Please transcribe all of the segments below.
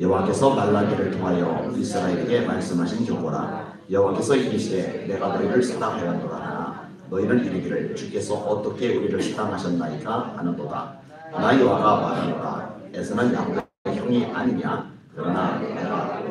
여호와께서 말라기를 통하여 이스라엘에게 말씀하신 경고라. 여호와께서 이르시되 내가 너희를 사랑하였노라 하나 너희는 이르기를 주께서 어떻게 우리를 사랑하셨나이까 하는도다. 나 여호와가 말하노라. 에서는 야곱의 형이 아니냐. 그러나 내가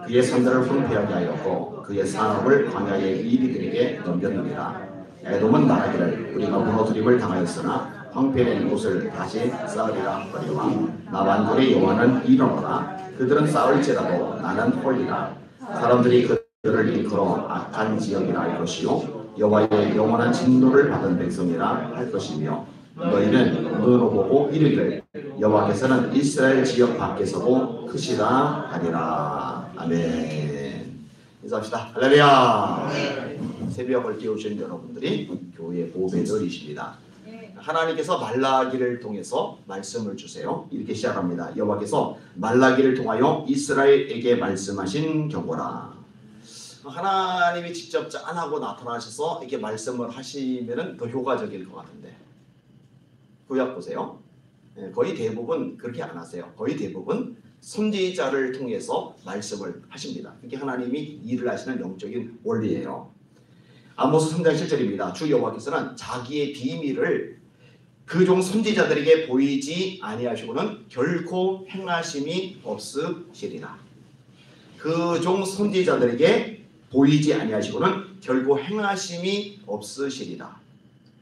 그의 산들을 황폐하게 하였고 그의 산업을 광야의 이리들에게 넘겼느니라. 에돔은 말하기를 우리가 무너뜨림을 당하였으나 황폐된 곳을 다시 쌓으리라 하거니와 나 만군의 여호와는 이르노라. 그들은 쌓을지라도 나는 홀리라. 사람들이 그들을 일컬어 악한 지역이라 할 것이요 여호와의 영원한 진노를 받은 백성이라 할 것이며 너희는 눈으로 보고 이르기를 여호와께서는 이스라엘 지역 밖에서도 크시다 하리라. 아멘. 인사합시다. 할렐루야. 새벽을 깨우신 여러분들이 교회 보배들이십니다. 하나님께서 말라기를 통해서 말씀을 주세요. 이렇게 시작합니다. 여호와께서 말라기를 통하여 이스라엘에게 말씀하신 경고라. 하나님이 직접 짠하고 나타나셔서 이렇게 말씀을 하시면 더 효과적일 것 같은데 구약 보세요. 거의 대부분 그렇게 안 하세요. 거의 대부분 선지자를 통해서 말씀을 하십니다. 이게 하나님이 일을 하시는 영적인 원리예요. 아모스 3장 7절입니다. 주 여호와께서는 자기의 비밀을 그 종 선지자들에게 보이지 아니하시고는 결코 행하심이 없으시리라. 그 종 선지자들에게 보이지 아니하시고는 결코 행하심이 없으시리라.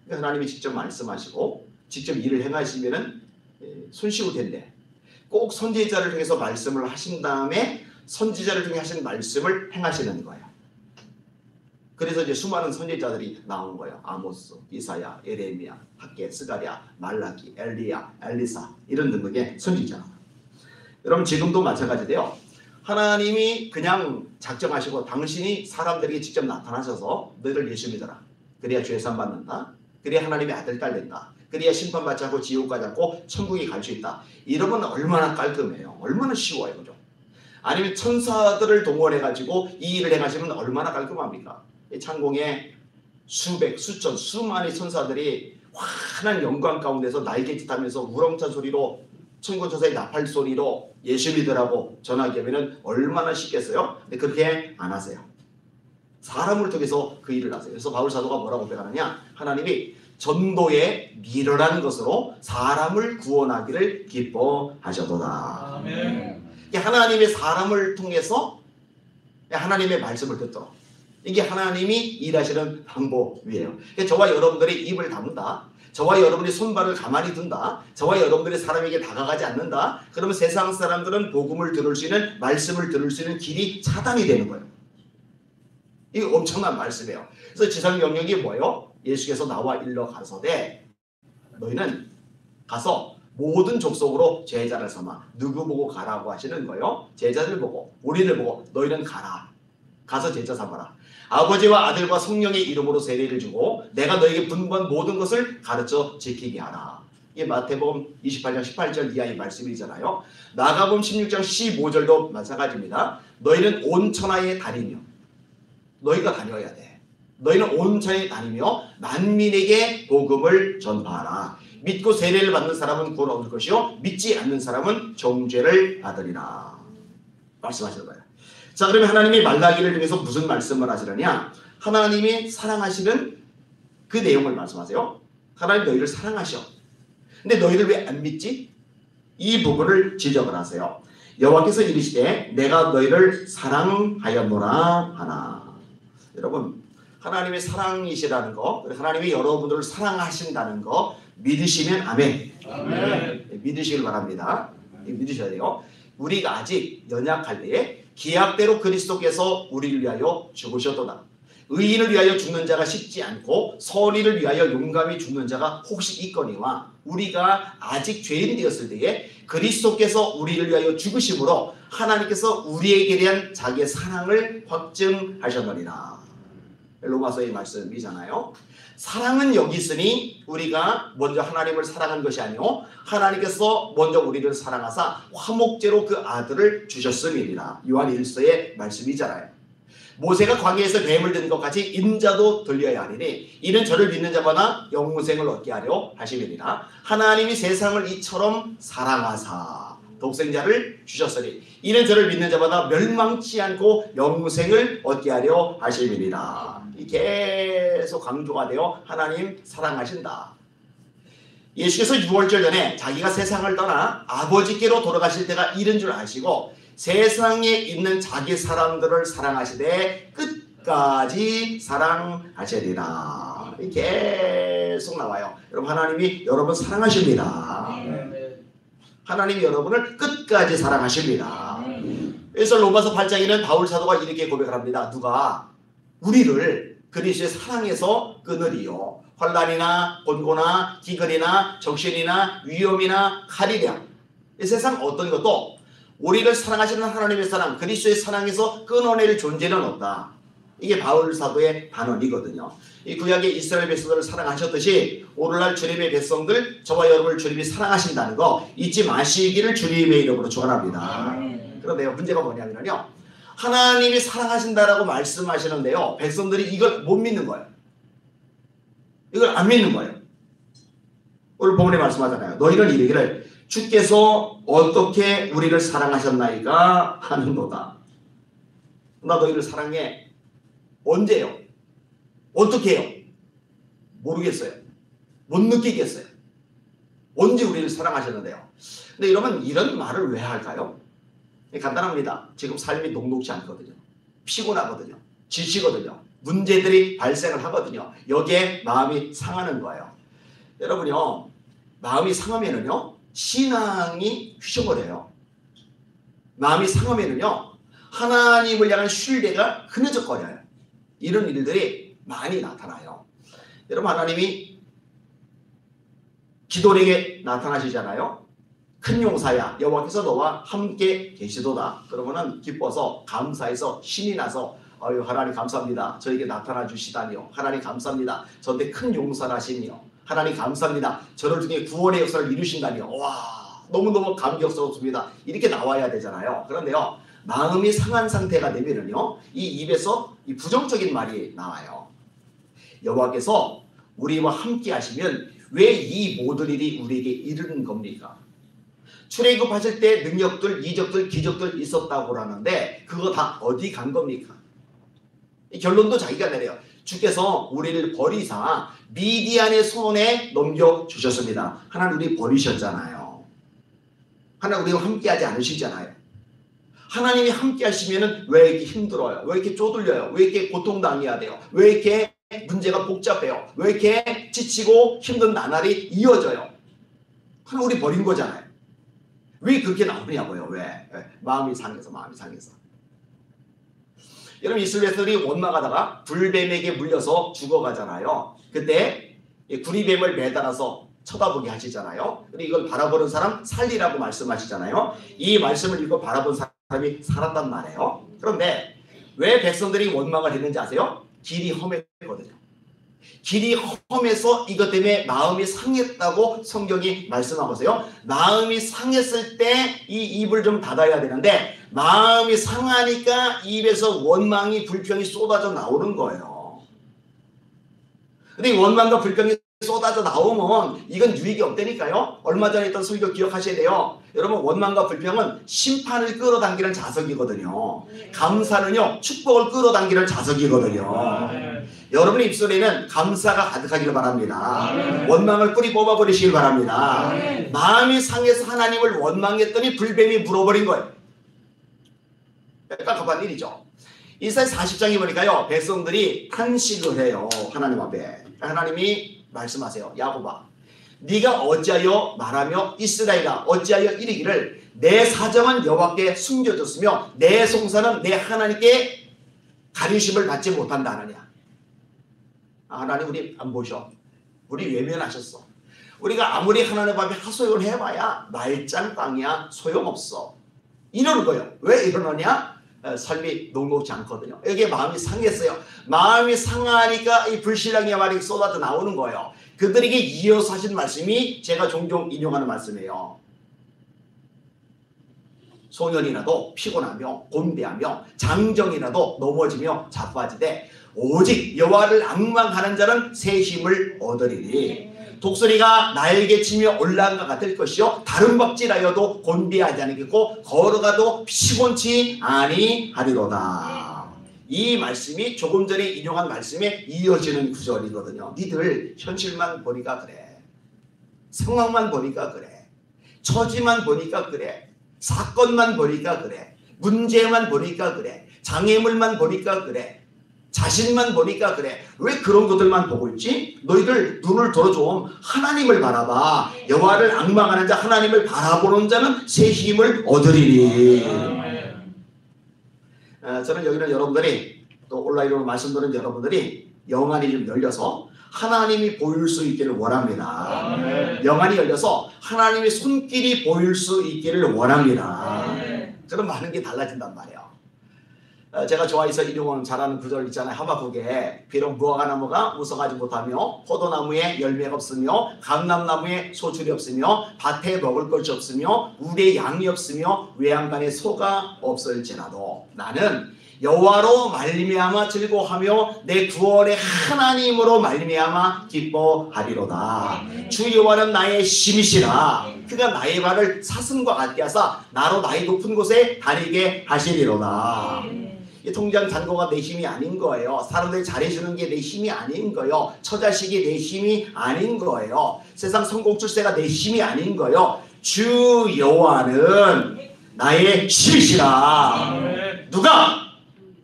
그러니까 하나님이 직접 말씀하시고 직접 일을 행하시면은 손쉬울 텐데 꼭 선지자를 통해서 말씀을 하신 다음에 선지자를 통해 하신 말씀을 행하시는 거예요. 그래서 이제 수많은 선지자들이 나온 거예요. 아모스, 이사야, 에레미야, 학개, 스가랴, 말라기, 엘리야, 엘리사 이런 등등의 선지자. 여러분 지금도 마찬가지인데요. 하나님이 그냥 작정하시고 당신이 사람들에게 직접 나타나셔서 너희들 예수 믿어라. 그래야 죄산 받는다. 그래야 하나님의 아들 딸 된다. 그래야 심판받지 않고 지옥 가지 않고 천국에 갈 수 있다. 이러면 얼마나 깔끔해요. 얼마나 쉬워요. 그죠? 아니면 천사들을 동원해가지고 이 일을 행하시면 얼마나 깔끔합니까? 창공에 수백, 수천, 수만의 천사들이 환한 영광 가운데서 날개짓하면서 우렁찬 소리로 천군천사의 나팔 소리로 예수 믿으라고 전하게 하면 얼마나 쉽겠어요? 근데 그렇게 안 하세요. 사람을 통해서 그 일을 하세요. 그래서 바울 사도가 뭐라고 고백하느냐? 하나님이 전도의 미련한 것으로 사람을 구원하기를 기뻐하셔도다. 아멘. 하나님의 사람을 통해서 하나님의 말씀을 듣도록 이게 하나님이 일하시는 방법이에요. 저와 여러분들이 입을 다문다. 저와 여러분이 손발을 가만히 둔다. 저와 여러분들이 사람에게 다가가지 않는다. 그러면 세상 사람들은 복음을 들을 수 있는 말씀을 들을 수 있는 길이 차단이 되는 거예요. 이게 엄청난 말씀이에요. 그래서 지상명령이 뭐예요? 예수께서 나와 일러 가서되 너희는 가서 모든 족속으로 제자를 삼아. 누구 보고 가라고 하시는 거예요? 제자들 보고 우리를 보고 너희는 가라. 가서 제자 삼아라. 아버지와 아들과 성령의 이름으로 세례를 주고 내가 너에게 분부한 모든 것을 가르쳐 지키게 하라. 이게 마태복음 28장 18절 이하의 말씀이잖아요. 마가복음 16장 15절도 마찬가지입니다. 너희는 온 천하에 다니며 너희가 다녀야 돼. 너희는 온 천하에 다니며 만민에게 복음을 전파하라. 믿고 세례를 받는 사람은 구원 얻을 것이요 믿지 않는 사람은 정죄를 받으리라. 말씀하시는 거예요. 자, 그러면 하나님이 말라기를 통해서 무슨 말씀을 하시느냐? 하나님이 사랑하시는 그 내용을 말씀하세요. 하나님 너희를 사랑하셔. 근데 너희를 왜 안 믿지? 이 부분을 지적을 하세요. 여호와께서 이르시되 내가 너희를 사랑하였노라 하나. 여러분 하나님의 사랑이시라는 거, 하나님이 여러분들을 사랑하신다는 거 믿으시면 아멘. 아멘. 믿으시길 바랍니다. 믿으셔야 돼요. 우리가 아직 연약할 때에 기약대로 그리스도께서 우리를 위하여 죽으셨도다. 의인을 위하여 죽는 자가 쉽지 않고 선의를 위하여 용감히 죽는 자가 혹시 있거니와 우리가 아직 죄인 되었을 때에 그리스도께서 우리를 위하여 죽으심으로 하나님께서 우리에게 대한 자기의 사랑을 확증하셨느니라. 로마서의 말씀이잖아요. 사랑은 여기 있으니 우리가 먼저 하나님을 사랑한 것이 아니오 하나님께서 먼저 우리를 사랑하사 화목제로 그 아들을 주셨음이니라. 요한 1서의 말씀이잖아요. 모세가 광야에서 뱀을 든 것 같이 인자도 들려야 하리니 이는 저를 믿는 자마다 영생을 얻게 하려 하심이니라. 하나님이 세상을 이처럼 사랑하사 독생자를 주셨으니 이는 저를 믿는 자마다 멸망치 않고 영생을 얻게 하려 하심이니라. 계속 강조가 되어 하나님 사랑하신다. 예수께서 6월절 전에 자기가 세상을 떠나 아버지께로 돌아가실 때가 이른 줄 아시고 세상에 있는 자기 사람들을 사랑하시되 끝까지 사랑하시리라. 계속 나와요. 여러분, 하나님이 여러분 사랑하십니다. 하나님이 여러분을 끝까지 사랑하십니다. 그래서 로마서 8장에는 바울 사도가 이렇게 고백을 합니다. 누가 우리를 그리스도의 사랑에서 끊으리요. 환난이나 곤고나 기근이나 정신이나 위험이나 칼이랴. 이 세상 어떤 것도 우리를 사랑하시는 하나님의 사랑, 그리스도의 사랑에서 끊어낼 존재는 없다. 이게 바울 사도의 단언이거든요. 이 구약의 이스라엘 백성들을 사랑하셨듯이 오늘날 주님의 백성들, 저와 여러분을 주님이 사랑하신다는 거 잊지 마시기를 주님의 이름으로 축원합니다. 그런데요, 문제가 뭐냐면요, 하나님이 사랑하신다라고 말씀하시는데요, 백성들이 이걸 못 믿는 거예요. 이걸 안 믿는 거예요. 오늘 본문에 말씀하잖아요. 너희는 이르기를 주께서 어떻게 우리를 사랑하셨나이까 하는도다. 나 너희를 사랑해. 언제요? 어떻게 해요? 모르겠어요. 못 느끼겠어요. 언제 우리를 사랑하셨는데요? 근데 여러분, 이런 말을 왜 할까요? 간단합니다. 지금 삶이 녹록지 않거든요. 피곤하거든요. 지치거든요. 문제들이 발생을 하거든요. 여기에 마음이 상하는 거예요. 여러분요, 마음이 상하면은요, 신앙이 휘청거려요. 마음이 상하면은요, 하나님을 향한 신뢰가 흐느적거려요. 이런 일들이 많이 나타나요. 여러분, 하나님이 기도에게 나타나시잖아요. 큰 용사야, 여호와께서 너와 함께 계시도다. 그러면은 기뻐서 감사해서 신이 나서 아유, 하나님 감사합니다. 저에게 나타나 주시다니요. 하나님 감사합니다. 저한테 큰 용서를 하시니요. 하나님 감사합니다. 저를 통해 구원의 역사를 이루신다니요. 와, 너무너무 감격스럽습니다. 이렇게 나와야 되잖아요. 그런데요, 마음이 상한 상태가 되면은요, 이 입에서 이 부정적인 말이 나와요. 여호와께서 우리와 함께 하시면 왜 이 모든 일이 우리에게 이르는 겁니까? 출애굽하실 때 능력들, 이적들, 기적들 있었다고 하는데 그거 다 어디 간 겁니까? 이 결론도 자기가 내려요. 주께서 우리를 버리사 미디안의 손에 넘겨주셨습니다. 하나님 우리 버리셨잖아요. 하나님 우리와 함께하지 않으시잖아요. 하나님이 함께하시면 왜 이렇게 힘들어요? 왜 이렇게 쪼들려요? 왜 이렇게 고통당해야 돼요? 왜 이렇게 문제가 복잡해요? 왜 이렇게 지치고 힘든 나날이 이어져요? 하나님 우리 버린 거잖아요. 왜 그렇게 나오냐고요? 왜? 마음이 상해서. 여러분, 이스라엘 백성들이 원망하다가 불뱀에게 물려서 죽어가잖아요. 그때 구리뱀을 매달아서 쳐다보게 하시잖아요. 그리고 이걸 바라보는 사람 살리라고 말씀하시잖아요. 이 말씀을 읽고 바라본 사람이 살았단 말이에요. 그런데 왜 백성들이 원망을 했는지 아세요? 길이 험했거든요. 길이 험해서 이것 때문에 마음이 상했다고 성경이 말씀하고서요. 마음이 상했을 때 이 입을 좀 닫아야 되는데 마음이 상하니까 입에서 원망이 불평이 쏟아져 나오는 거예요. 근데 이 원망과 불평이 쏟아져 나오면 이건 유익이 없다니까요. 얼마 전에 했던 설교 기억하셔야 돼요. 여러분, 원망과 불평은 심판을 끌어당기는 자석이거든요. 감사는요, 축복을 끌어당기는 자석이거든요. 여러분의 입술에는 감사가 가득하기를 바랍니다. 원망을 뿌리 뽑아버리시길 바랍니다. 마음이 상해서 하나님을 원망했더니 불뱀이 물어버린 거예요. 깝깝한 일이죠. 이사야 40장에 보니까요, 백성들이 탄식을 해요. 하나님 앞에. 하나님이 말씀하세요. 야곱아, 네가 어찌하여 말하며 이스라엘아 어찌하여 이르기를 내 사정은 여호와께 숨겨졌으며 내 송사는 내 하나님께 가르침을 받지 못한다 하느냐. 하나님 우리 안 보셔. 우리 외면하셨어. 우리가 아무리 하나님 앞에 하소연을 해봐야 말짱땅이야. 소용없어. 이러는 거예요. 왜 이러느냐? 삶이 녹록지 않거든요. 여기에 마음이 상했어요. 마음이 상하니까 이 불신앙의 말이 쏟아져 나오는 거예요. 그들에게 이어서 하신 말씀이 제가 종종 인용하는 말씀이에요. 소년이라도 피곤하며 곤배하며 장정이라도 넘어지며 자빠지되 오직 여호와를 앙망하는 자는 새 힘을 얻으리니 독수리가 날개치며 올라간 것 같을 것이요 다른 박질하여도 곤비하지 않겠고 걸어가도 피곤치 아니하리로다. 이 말씀이 조금 전에 인용한 말씀에 이어지는 구절이거든요. 니들 현실만 보니까 그래, 상황만 보니까 그래, 처지만 보니까 그래, 사건만 보니까 그래, 문제만 보니까 그래, 장애물만 보니까 그래, 자신만 보니까 그래. 왜 그런 것들만 보고 있지? 너희들 눈을 들어 좀 하나님을 바라봐. 여호와를 앙망하는 자, 하나님을 바라보는 자는 새 힘을 얻으리니. 저는 여기는 여러분들이 또 온라인으로 말씀 듣는 여러분들이 영안이 좀 열려서 하나님이 보일 수 있기를 원합니다. 영안이 열려서 하나님의 손길이 보일 수 있기를 원합니다. 그럼 많은 게 달라진단 말이에요. 제가 좋아해서 인용을 잘하는 구절 있잖아요. 하박국에 비록 무화과나무가 무성하지 못하며 포도나무에 열매가 없으며 감람나무에 소출이 없으며 밭에 먹을 것이 없으며 우리에 양이 없으며 외양간에 소가 없을지라도 나는 여호와로 말미암아 즐거워하며 내 구원의 하나님으로 말미암아 기뻐하리로다. 주 여호와는 나의 힘이시라. 그가 나의 발을 사슴과 같게 하사 나로 나의 높은 곳에 다니게 하시리로다. 이 통장 잔고가 내 힘이 아닌 거예요. 사람들 잘해주는 게 내 힘이 아닌 거예요. 처자식이 내 힘이 아닌 거예요. 세상 성공 출세가 내 힘이 아닌 거예요. 주 여호와는 나의 힘이시라. 누가?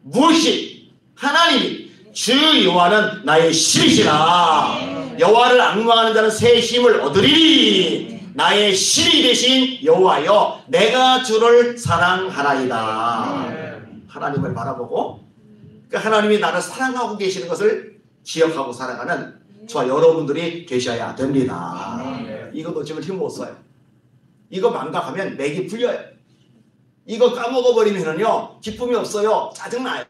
무엇이? 하나님이. 주 여호와는 나의 힘이시라. 여호와를 앙망하는 자는 새 힘을 얻으리니 나의 힘이 되신 여호와여 내가 주를 사랑하나이다. 하나님을 바라보고 그 하나님이 나를 사랑하고 계시는 것을 기억하고 살아가는 저와 여러분들이 계셔야 됩니다. 이거 놓치면 힘 못 써요. 이거 망각하면 맥이 풀려요. 이거 까먹어버리면요 기쁨이 없어요. 짜증나요.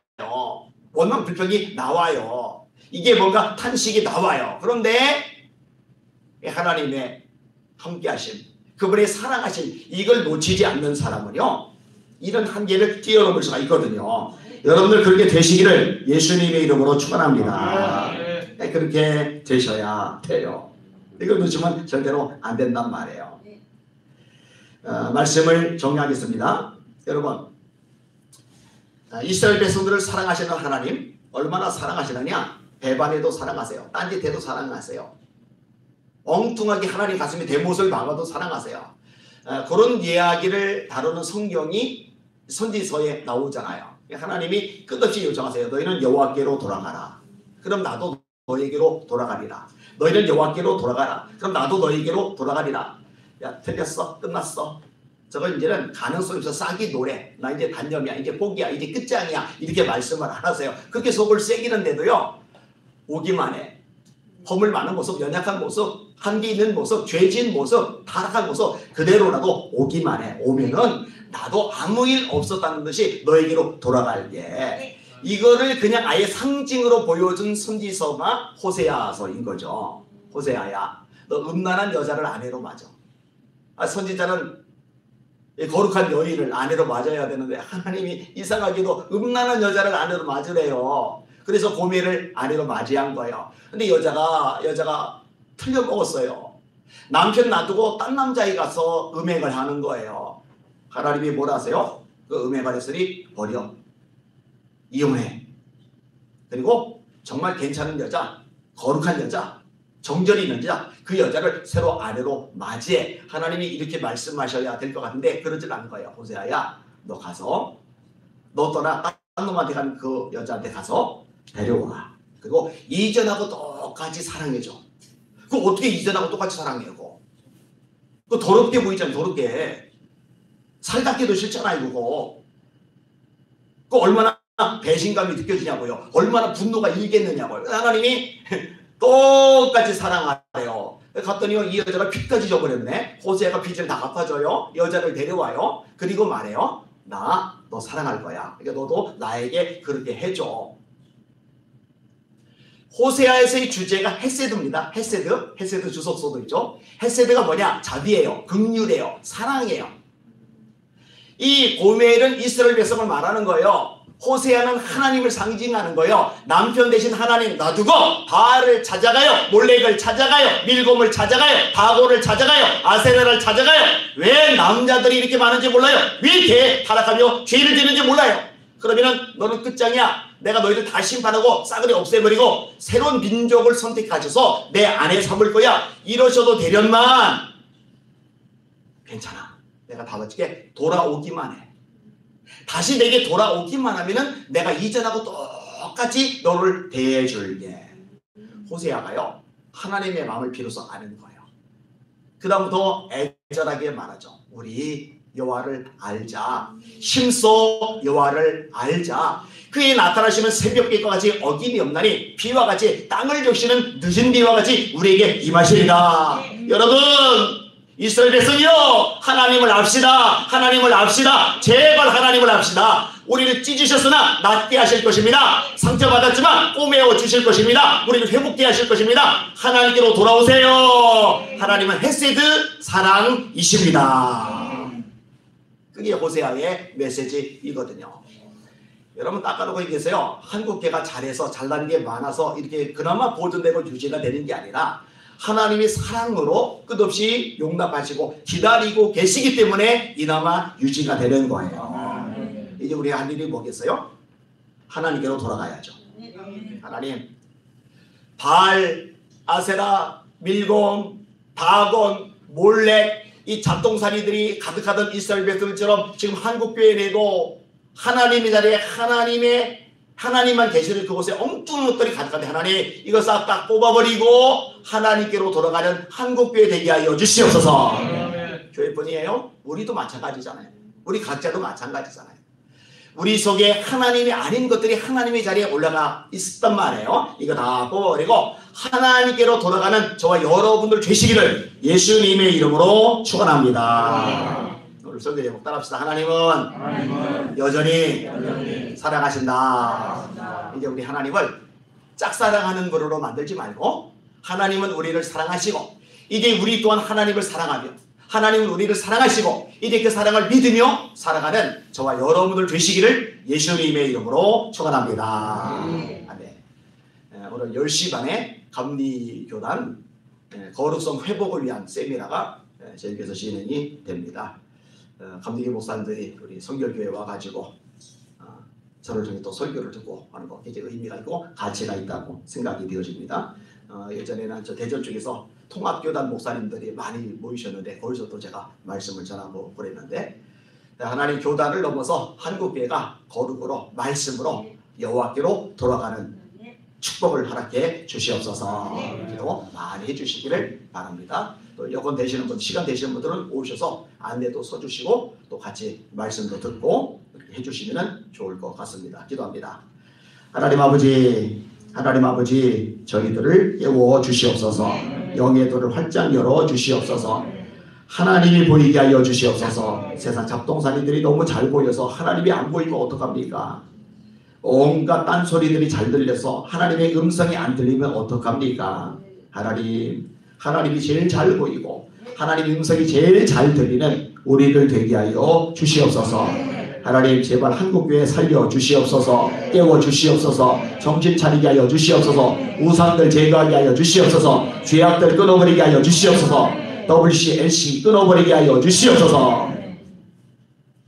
원망 불평이 나와요. 이게 뭔가 탄식이 나와요. 그런데 하나님의 함께하심, 그분의 사랑하심, 이걸 놓치지 않는 사람은요 이런 한계를 뛰어넘을 수가 있거든요. 여러분들 그렇게 되시기를 예수님의 이름으로 축원합니다. 그렇게 되셔야 돼요. 이걸 놓치면 절대로 안 된단 말이에요. 말씀을 정리하겠습니다. 여러분, 이스라엘 백성들을 사랑하시는 하나님 얼마나 사랑하시느냐? 배반해도 사랑하세요. 딴짓해도 사랑하세요. 엉뚱하게 하나님 가슴에 대못을 박아도 사랑하세요. 그런 이야기를 다루는 성경이 선지서에 나오잖아요. 하나님이 끝없이 요청하세요. 너희는 여호와께로 돌아가라. 그럼 나도 너에게로 돌아가리라. 너희는 여호와께로 돌아가라. 그럼 나도 너에게로 돌아가리라. 야, 틀렸어. 끝났어. 저거 이제는 가능성이 없어. 싹이 노래. 나 이제 단념이야. 이제 포기야. 이제 끝장이야. 이렇게 말씀을 안 하세요. 그렇게 속을 새기는데도요. 오기만 해. 허물 많은 모습, 연약한 모습, 한계 있는 모습, 죄진 모습, 타락한 모습 그대로라도 오기만 해. 오면은 나도 아무 일 없었다는 듯이 너에게로 돌아갈게. 이거를 그냥 아예 상징으로 보여준 선지서가 호세아서인 거죠. 호세아야, 너 음란한 여자를 아내로 맞아. 선지자는 거룩한 여인을 아내로 맞아야 되는데 하나님이 이상하게도 음란한 여자를 아내로 맞으래요. 그래서 고멜을 아내로 맞이한 거예요. 근데 여자가 틀려먹었어요. 남편 놔두고 딴 남자에 가서 음행을 하는 거예요. 하나님이 뭐라 하세요? 그 음행을 했으니 버려. 이혼해. 그리고 정말 괜찮은 여자, 거룩한 여자, 정절이 있는 여자, 그 여자를 새로 아내로 맞이해. 하나님이 이렇게 말씀하셔야 될 것 같은데 그러질 않은 거예요. 호세아야, 너 가서 너 떠나 딴 놈한테 간 그 여자한테 가서 데려와. 그리고 이전하고 똑같이 사랑해줘. 그거 어떻게 이전하고 똑같이 사랑해요? 그거 더럽게 보이잖아요. 더럽게. 살답게도 싫잖아요. 그거 얼마나 배신감이 느껴지냐고요. 얼마나 분노가 일겠느냐고요. 하나님이 똑같이 사랑하래요. 갔더니 이 여자가 빚까지 져버렸네. 호세아가 빚을 다 갚아줘요. 여자를 데려와요. 그리고 말해요. 너 사랑할 거야. 그러니까 너도 나에게 그렇게 해줘. 호세아에서의 주제가 헤세드입니다. 헤세드 주석서도 있죠. 헤세드가 뭐냐? 자비예요. 긍휼이에요. 사랑이에요. 이 고멜은 이스라엘 백성을 말하는 거예요. 호세아는 하나님을 상징하는 거예요. 남편 대신 하나님 놔두고 바알을 찾아가요. 몰렉을 찾아가요. 밀곰을 찾아가요. 다곤을 찾아가요. 아세라를 찾아가요. 왜 남자들이 이렇게 많은지 몰라요. 왜 이렇게 타락하며 죄를 지는지 몰라요. 그러면은 너는 끝장이야. 내가 너희를 다 심판하고 싸그리 없애버리고 새로운 민족을 선택하셔서 내 안에 삼을 거야. 이러셔도 되련만 괜찮아. 내가 다 어떻게 돌아오기만 해. 다시 내게 돌아오기만 하면은 내가 이전하고 똑같이 너를 대해줄게. 호세아가요 하나님의 마음을 비로소 아는 거예요. 그 다음부터 애절하게 말하죠. 우리 여호와를 알자. 힘써 여호와를 알자. 그의 나타나시면 새벽빛과 같이 어김이 없나니 비와 같이 땅을 적시는 늦은 비와 같이 우리에게 임하시리라. 여러분 이스라엘 백성이요 하나님을 압시다. 하나님을 압시다. 제발 하나님을 압시다. 우리를 찢으셨으나 낫게 하실 것입니다. 상처받았지만 꼬매어 주실 것입니다. 우리를 회복케 하실 것입니다. 하나님께로 돌아오세요. 하나님은 헤세드 사랑이십니다. 그게 호세아의 메시지이거든요. 여러분 닦아놓고 얘기했어요. 한국계가 잘해서 잘난 게 많아서 이렇게 그나마 보존되고 유지가 되는 게 아니라 하나님이 사랑으로 끝없이 용납하시고 기다리고 계시기 때문에 이나마 유지가 되는 거예요. 이제 우리가 할 일이 뭐겠어요? 하나님께로 돌아가야죠. 하나님, 바알, 아세라, 밀곰, 다곤, 몰렉 이 잡동사니들이 가득하던 이스라엘 백성들처럼 지금 한국교회 내도 하나님의 자리에 하나님만 계시는 그곳에 엉뚱한 것들이 가득한데 하나님 이거 싹 다 뽑아버리고 하나님께로 돌아가는 한국교회 되게 하여 주시옵소서. 교회뿐이에요? 우리도 마찬가지잖아요. 우리 각자도 마찬가지잖아요. 우리 속에 하나님이 아닌 것들이 하나님의 자리에 올라가 있었단 말이에요. 이거 다 뽑아버리고 하나님께로 돌아가는 저와 여러분들 되시기를 예수님의 이름으로 축원합니다. 오늘 설교 제목 따라합시다. 하나님은 여전히 사랑하신다. 이제 우리 하나님을 짝사랑하는 거로 만들지 말고 하나님은 우리를 사랑하시고 이제 우리 또한 하나님을 사랑하며 하나님은 우리를 사랑하시고 이제 그 사랑을 믿으며 살아가는 저와 여러분들 되시기를 예수님의 이름으로 축원합니다. 아멘. 오늘 10시 반에 감리교단 거룩성 회복을 위한 세미나가 저희께서 진행이 됩니다. 감리교 목사님들이 우리 성결교회에 와가지고 저를 통해 또 설교를 듣고 하는 거 굉장히 의미가 있고 가치가 있다고 생각이 되어집니다. 예전에는 저 대전 쪽에서 통합교단 목사님들이 많이 모이셨는데 거기서 또 제가 말씀을 전하고 그랬는데 하나님 교단을 넘어서 한국교회가 거룩으로 말씀으로 여호와께로 돌아가는 축복을 허락해 주시옵소서. 기도 많이 해주시기를 바랍니다. 또 여건 되시는 분, 시간 되시는 분들은 오셔서 안내도 써주시고 또 같이 말씀도 듣고 이렇게 해주시면 좋을 것 같습니다. 기도합니다. 하나님 아버지 저희들을 깨워 주시옵소서. 영의 도를 활짝 열어 주시옵소서. 하나님이 보이게 하여 주시옵소서. 세상 잡동사니들이 너무 잘 보여서 하나님이 안 보이면 어떡합니까? 온갖 딴소리들이 잘 들려서 하나님의 음성이 안 들리면 어떡합니까? 하나님이 제일 잘 보이고 하나님의 음성이 제일 잘 들리는 우리들 되게 하여 주시옵소서. 하나님 제발 한국교회 살려 주시옵소서. 깨워 주시옵소서. 정신 차리게 하여 주시옵소서. 우상들 제거하게 하여 주시옵소서. 죄악들 끊어버리게 하여 주시옵소서. WCLC 끊어버리게 하여 주시옵소서.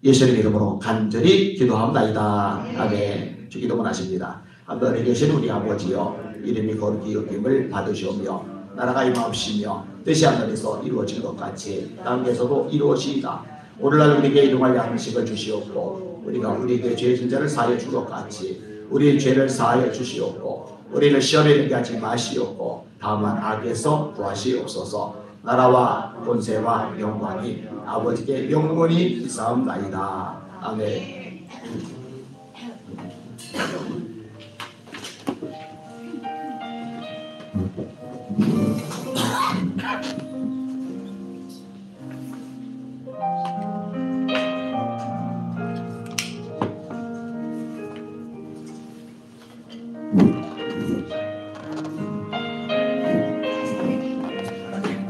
예수님 이름으로 간절히 기도합니다. 아멘. 주 기도만 하십니다. 하늘에 계신 우리 아버지여 이름이 거룩히 여김을 받으시오며 나라가 임하옵시며 뜻이 하늘에서 이루어진 것 같이 땅에서도 이루어지이다. 오늘날 우리에게 일용할 양식을 주시옵고 우리가 우리에게 죄 진 자를 사하여 준 것 같이 우리의 죄를 사하여 주시옵고 우리를 시험에 들게 하지 마시옵고 다만 악에서 구하시옵소서. 나라와 권세와 영광이 아버지께 영원히 있사옵나이다. 아멘.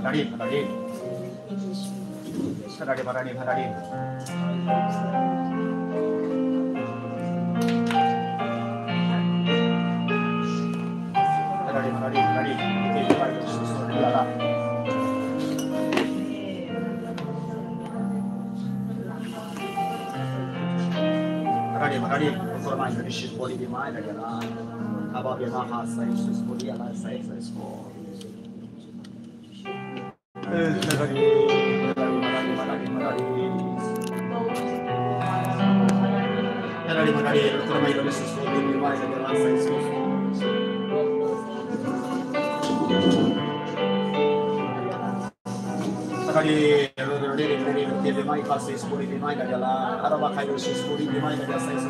하나님 하나님 하나님 하나님 하나님 하나님 하나님 이렇게 말해주신 소리를 알아. 하나님 하나님 formato di scispoli di mai la ababia mahasa in scispoli alla senza spo magari ormai non si sto di mai la senza magari non deve mai passare scispoli di mai dalla araba caio scispoli di mai dalla senza